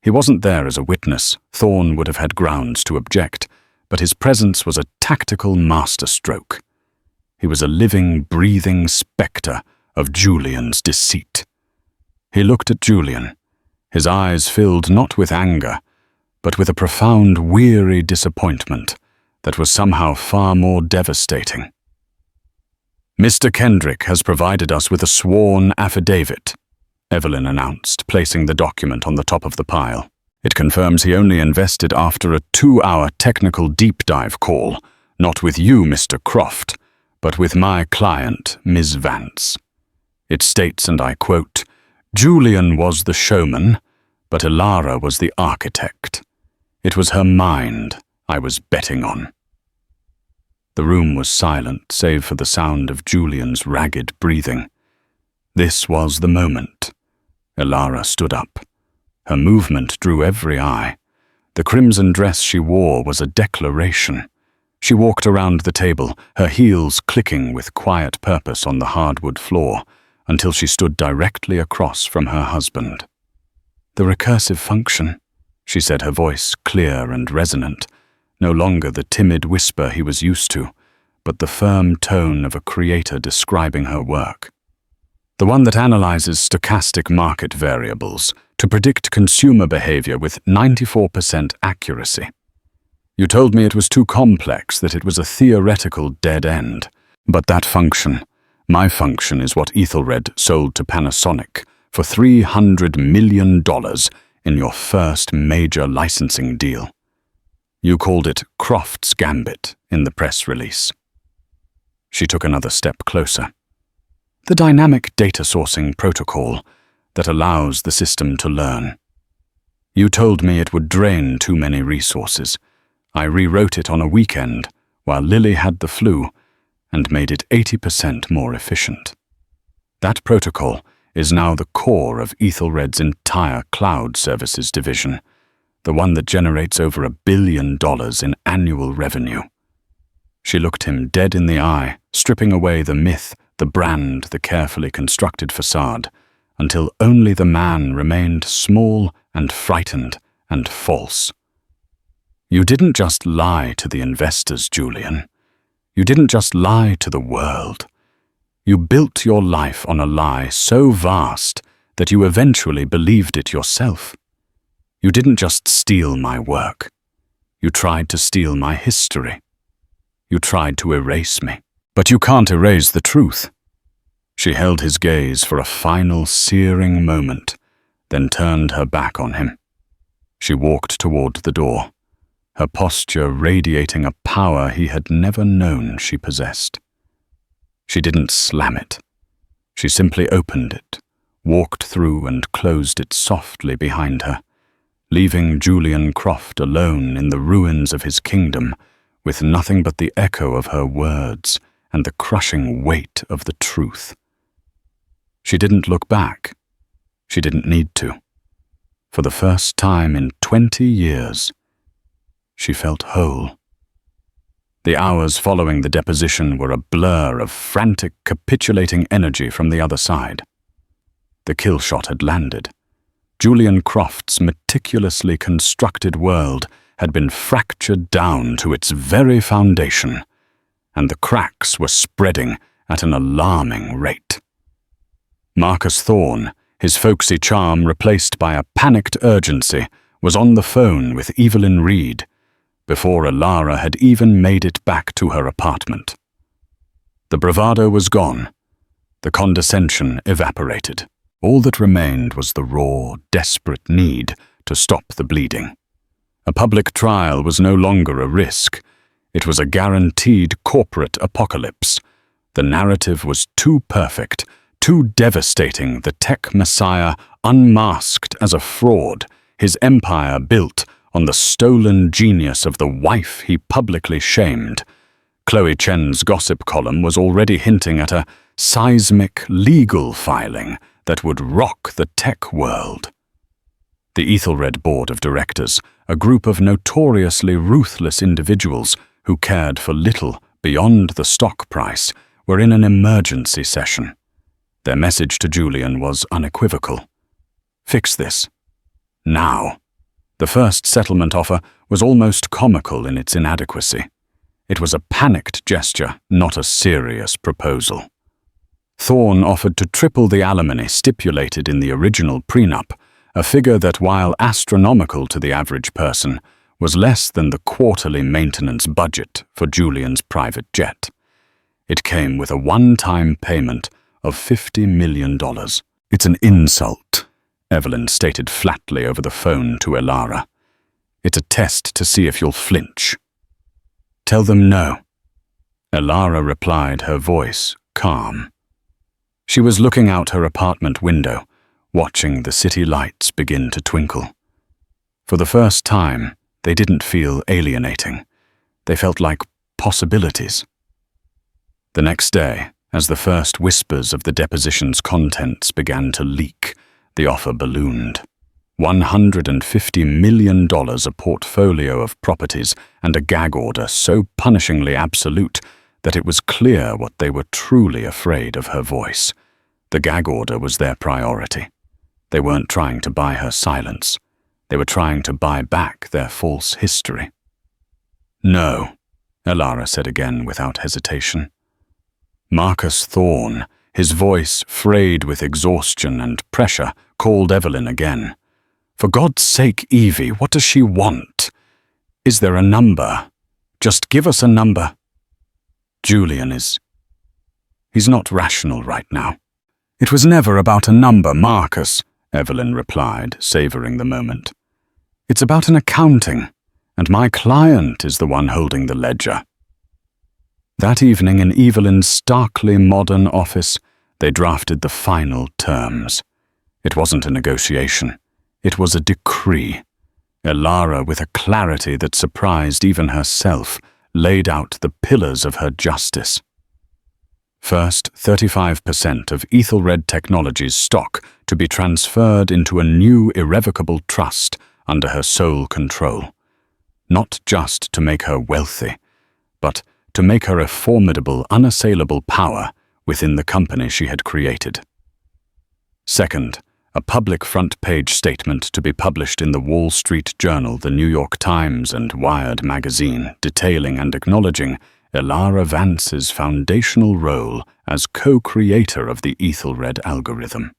A: He wasn't there as a witness. Thorne would have had grounds to object, but his presence was a tactical masterstroke. He was a living, breathing spectre of Julian's deceit. He looked at Julian, his eyes filled not with anger, but with a profound, weary disappointment that was somehow far more devastating. "Mr. Kendrick has provided us with a sworn affidavit," Evelyn announced, placing the document on the top of the pile. "It confirms he only invested after a 2-hour technical deep dive call, not with you, Mr. Croft, but with my client, Ms. Vance. It states, and I quote, 'Julian was the showman, but Elara was the architect. It was her mind I was betting on.'" The room was silent, save for the sound of Julian's ragged breathing. This was the moment. Elara stood up. Her movement drew every eye. The crimson dress she wore was a declaration. She walked around the table, her heels clicking with quiet purpose on the hardwood floor, until she stood directly across from her husband. "The recursive function," she said, her voice clear and resonant, no longer the timid whisper he was used to, but the firm tone of a creator describing her work. "The one that analyzes stochastic market variables to predict consumer behavior with 94% accuracy. You told me it was too complex, that it was a theoretical dead end, But that function, my function, is what Ethelred sold to Panasonic for $300 million in your first major licensing deal. You called it Croft's Gambit in the press release. She took another step closer. The dynamic data sourcing protocol that allows the system to learn. You told me it would drain too many resources. I rewrote it on a weekend while Lily had the flu and made it 80% more efficient. That protocol is now the core of Ethelred's entire cloud services division, the one that generates over $1 billion in annual revenue. She looked him dead in the eye, stripping away the myth, the brand, the carefully constructed facade, until only the man remained small and frightened and false. You didn't just lie to the investors, Julian. You didn't just lie to the world. You built your life on a lie so vast that you eventually believed it yourself. You didn't just steal my work. You tried to steal my history. You tried to erase me. But you can't erase the truth. She held his gaze for a final searing moment, then turned her back on him. She walked toward the door, her posture radiating a power he had never known she possessed. She didn't slam it. She simply opened it, walked through and closed it softly behind her, leaving Julian Croft alone in the ruins of his kingdom with nothing but the echo of her words and the crushing weight of the truth. She didn't look back. She didn't need to. For the first time in 20 years, she felt whole. The hours following the deposition were a blur of frantic, capitulating energy from the other side. The kill shot had landed. Julian Croft's meticulously constructed world had been fractured down to its very foundation, and the cracks were spreading at an alarming rate. Marcus Thorne, his folksy charm replaced by a panicked urgency, was on the phone with Evelyn Reed before Elara had even made it back to her apartment. The bravado was gone. The condescension evaporated. All that remained was the raw, desperate need to stop the bleeding. A public trial was no longer a risk. It was a guaranteed corporate apocalypse. The narrative was too perfect, too devastating. The tech messiah unmasked as a fraud, his empire built on the stolen genius of the wife he publicly shamed. Chloe Chen's gossip column was already hinting at a seismic legal filing that would rock the tech world. The Ethelred Board of Directors, a group of notoriously ruthless individuals who cared for little beyond the stock price, were in an emergency session. Their message to Julian was unequivocal. Fix this. Now. The first settlement offer was almost comical in its inadequacy. It was a panicked gesture, not a serious proposal. Thorne offered to triple the alimony stipulated in the original prenup, a figure that, while astronomical to the average person, was less than the quarterly maintenance budget for Julian's private jet. It came with a one-time payment of $50 million. It's an insult, Evelyn stated flatly over the phone to Elara. It's a test to see if you'll flinch. Tell them no. Elara replied, her voice calm. She was looking out her apartment window, watching the city lights begin to twinkle. For the first time, they didn't feel alienating. They felt like possibilities. The next day, as the first whispers of the deposition's contents began to leak, the offer ballooned. $150 million, a portfolio of properties, and a gag order so punishingly absolute that it was clear what they were truly afraid of her voice. The gag order was their priority. They weren't trying to buy her silence. They were trying to buy back their false history. No, Elara said again without hesitation. Marcus Thorne, his voice frayed with exhaustion and pressure, called Evelyn again. For God's sake, Evie, what does she want? Is there a number? Just give us a number. Julian is He's not rational right now." "It was never about a number, Marcus," Evelyn replied, savoring the moment. "It's about an accounting, and my client is the one holding the ledger." That evening in Evelyn's starkly modern office, they drafted the final terms. It wasn't a negotiation. It was a decree. Elara, with a clarity that surprised even herself, laid out the pillars of her justice. First, 35% of Ethelred Technologies' stock to be transferred into a new irrevocable trust under her sole control. Not just to make her wealthy, but to make her a formidable, unassailable power within the company she had created. Second, a public front-page statement to be published in the Wall Street Journal, the New York Times, and Wired magazine, detailing and acknowledging Elara Vance's foundational role as co-creator of the Ethelred algorithm.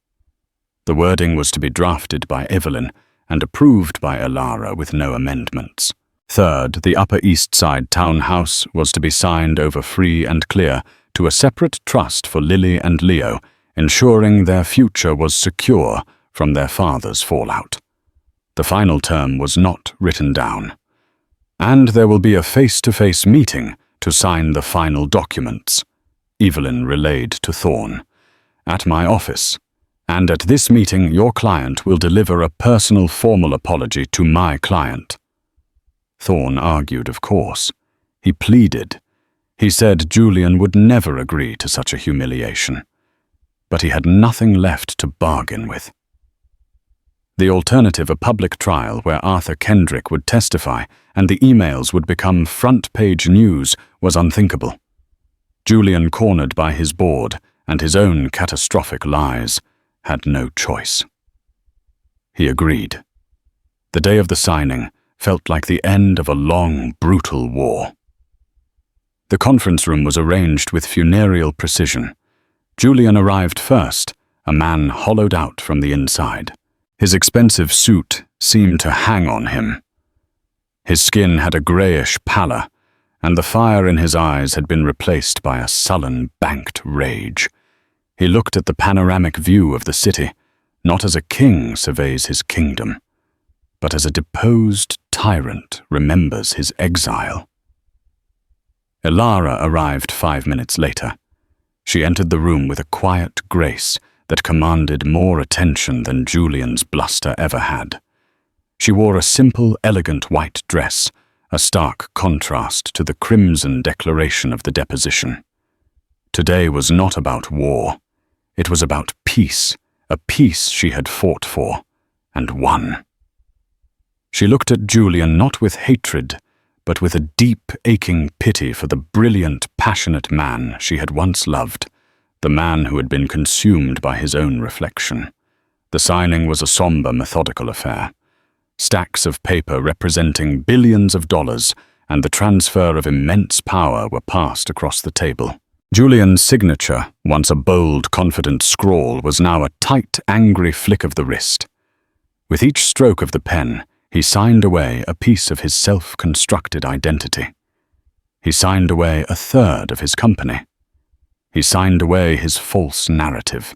A: The wording was to be drafted by Evelyn and approved by Elara with no amendments. Third, the Upper East Side townhouse was to be signed over free and clear to a separate trust for Lily and Leo, ensuring their future was secure from their father's fallout. The final term was not written down. "And there will be a face-to-face meeting to sign the final documents," Evelyn relayed to Thorne, "at my office. And at this meeting your client will deliver a personal formal apology to my client." Thorne argued, of course. He pleaded. He said Julian would never agree to such a humiliation. But he had nothing left to bargain with. The alternative, a public trial where Arthur Kendrick would testify and the emails would become front-page news, was unthinkable. Julian, cornered by his board and his own catastrophic lies, had no choice. He agreed. The day of the signing felt like the end of a long, brutal war. The conference room was arranged with funereal precision. Julian arrived first, a man hollowed out from the inside. His expensive suit seemed to hang on him. His skin had a greyish pallor, and the fire in his eyes had been replaced by a sullen, banked rage. He looked at the panoramic view of the city, not as a king surveys his kingdom, but as a deposed tyrant remembers his exile. Elara arrived 5 minutes later. She entered the room with a quiet grace that commanded more attention than Julian's bluster ever had. She wore a simple, elegant white dress, a stark contrast to the crimson declaration of the deposition. Today was not about war. It was about peace, a peace she had fought for, and won. She looked at Julian not with hatred, but with a deep, aching pity for the brilliant, passionate man she had once loved, the man who had been consumed by his own reflection. The signing was a somber, methodical affair. Stacks of paper representing billions of dollars and the transfer of immense power were passed across the table. Julian's signature, once a bold, confident scrawl, was now a tight, angry flick of the wrist. With each stroke of the pen, he signed away a piece of his self-constructed identity. He signed away a third of his company. He signed away his false narrative.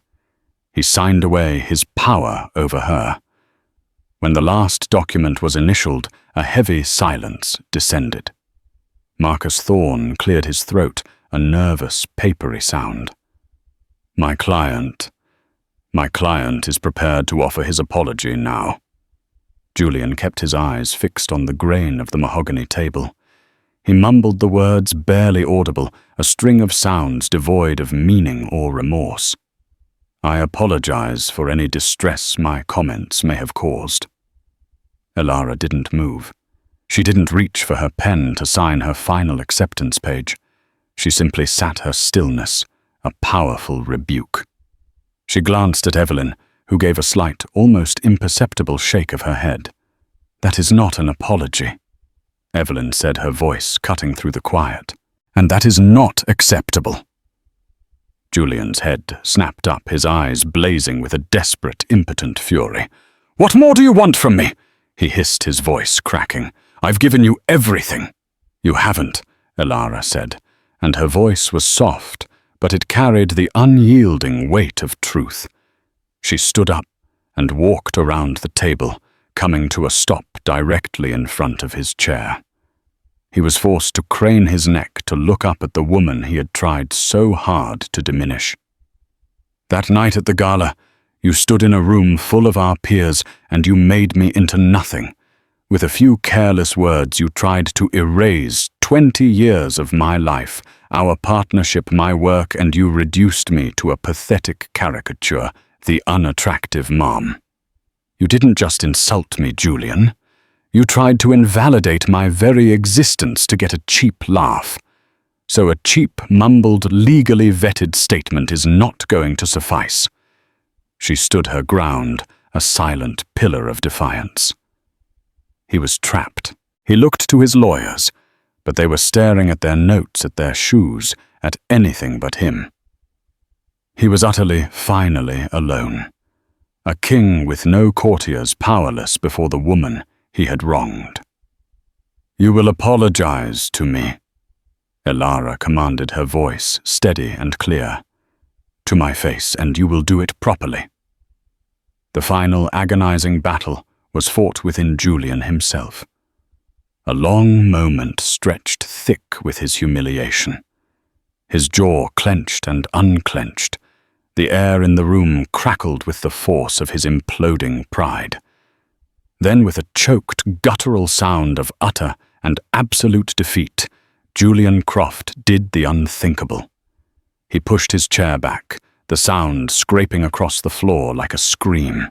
A: He signed away his power over her. When the last document was initialed, a heavy silence descended. Marcus Thorne cleared his throat, a nervous, papery sound. My client is prepared to offer his apology now." Julian kept his eyes fixed on the grain of the mahogany table. He mumbled the words barely audible, a string of sounds devoid of meaning or remorse. "I apologize for any distress my comments may have caused." Elara didn't move. She didn't reach for her pen to sign her final acceptance page. She simply sat her stillness, a powerful rebuke. She glanced at Evelyn, who gave a slight, almost imperceptible shake of her head. "That is not an apology," Evelyn said, her voice cutting through the quiet. "And that is not acceptable." Julian's head snapped up, his eyes blazing with a desperate, impotent fury. "What more do you want from me?" he hissed, his voice cracking. "I've given you everything." "You haven't," Elara said, and her voice was soft, but it carried the unyielding weight of truth. She stood up and walked around the table, coming to a stop directly in front of his chair. He was forced to crane his neck to look up at the woman he had tried so hard to diminish. "That night at the gala, you stood in a room full of our peers and you made me into nothing. With a few careless words, you tried to erase 20 years of my life, our partnership, my work, and you reduced me to a pathetic caricature, the unattractive mom. You didn't just insult me, Julian. You tried to invalidate my very existence to get a cheap laugh. So a cheap, mumbled, legally vetted statement is not going to suffice." She stood her ground, a silent pillar of defiance. He was trapped. He looked to his lawyers, but they were staring at their notes, at their shoes, at anything but him. He was utterly, finally alone. A king with no courtiers, powerless before the woman he had wronged. "You will apologize to me," Elara commanded, her voice steady and clear. "To my face, and you will do it properly." The final agonizing battle was fought within Julian himself. A long moment stretched thick with his humiliation. His jaw clenched and unclenched. The air in the room crackled with the force of his imploding pride. Then, with a choked, guttural sound of utter and absolute defeat, Julian Croft did the unthinkable. He pushed his chair back, the sound scraping across the floor like a scream.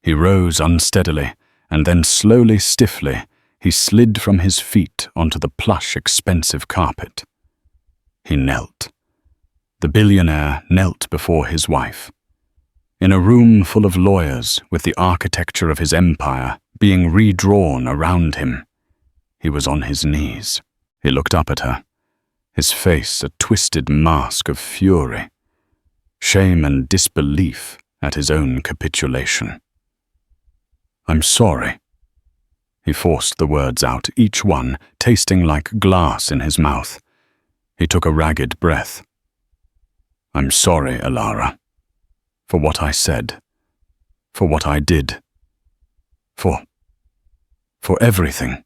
A: He rose unsteadily, and then slowly, stiffly, he slid from his feet onto the plush, expensive carpet. He knelt. The billionaire knelt before his wife. In a room full of lawyers, with the architecture of his empire being redrawn around him, he was on his knees. He looked up at her, his face a twisted mask of fury, shame and disbelief at his own capitulation. "I'm sorry." He forced the words out, each one tasting like glass in his mouth. He took a ragged breath. "I'm sorry, Elara, for what I said, for what I did, for everything."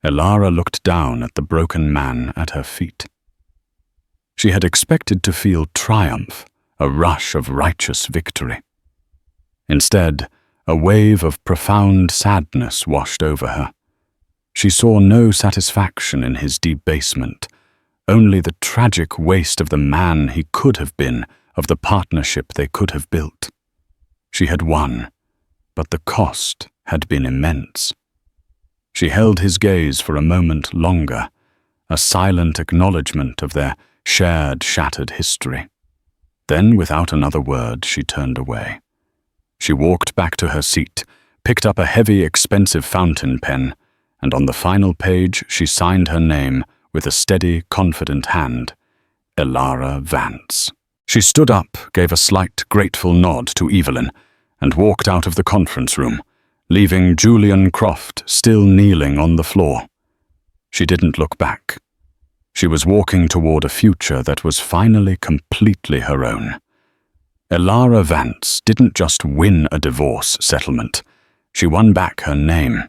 A: Elara looked down at the broken man at her feet. She had expected to feel triumph, a rush of righteous victory. Instead, a wave of profound sadness washed over her. She saw no satisfaction in his debasement, only the tragic waste of the man he could have been, of the partnership they could have built. She had won, but the cost had been immense. She held his gaze for a moment longer, a silent acknowledgement of their shared, shattered history. Then, without another word, she turned away. She walked back to her seat, picked up a heavy, expensive fountain pen, and on the final page she signed her name with a steady, confident hand, Elara Vance. She stood up, gave a slight, grateful nod to Evelyn, and walked out of the conference room, leaving Julian Croft still kneeling on the floor. She didn't look back. She was walking toward a future that was finally completely her own. Elara Vance didn't just win a divorce settlement. She won back her name.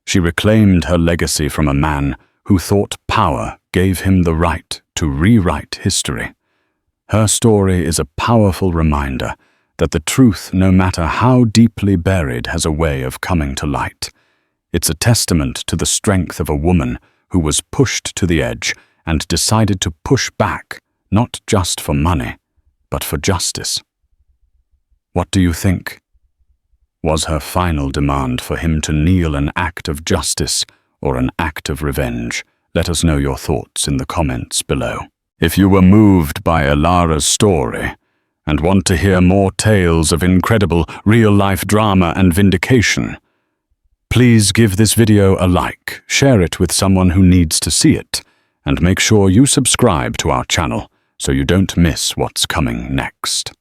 A: She reclaimed her legacy from a man who thought power gave him the right to rewrite history. Her story is a powerful reminder that the truth, no matter how deeply buried, has a way of coming to light. It's a testament to the strength of a woman who was pushed to the edge and decided to push back, not just for money, but for justice. What do you think? Was her final demand for him to kneel an act of justice or an act of revenge? Let us know your thoughts in the comments below. If you were moved by Elara's story and want to hear more tales of incredible real-life drama and vindication, please give this video a like, share it with someone who needs to see it, and make sure you subscribe to our channel so you don't miss what's coming next.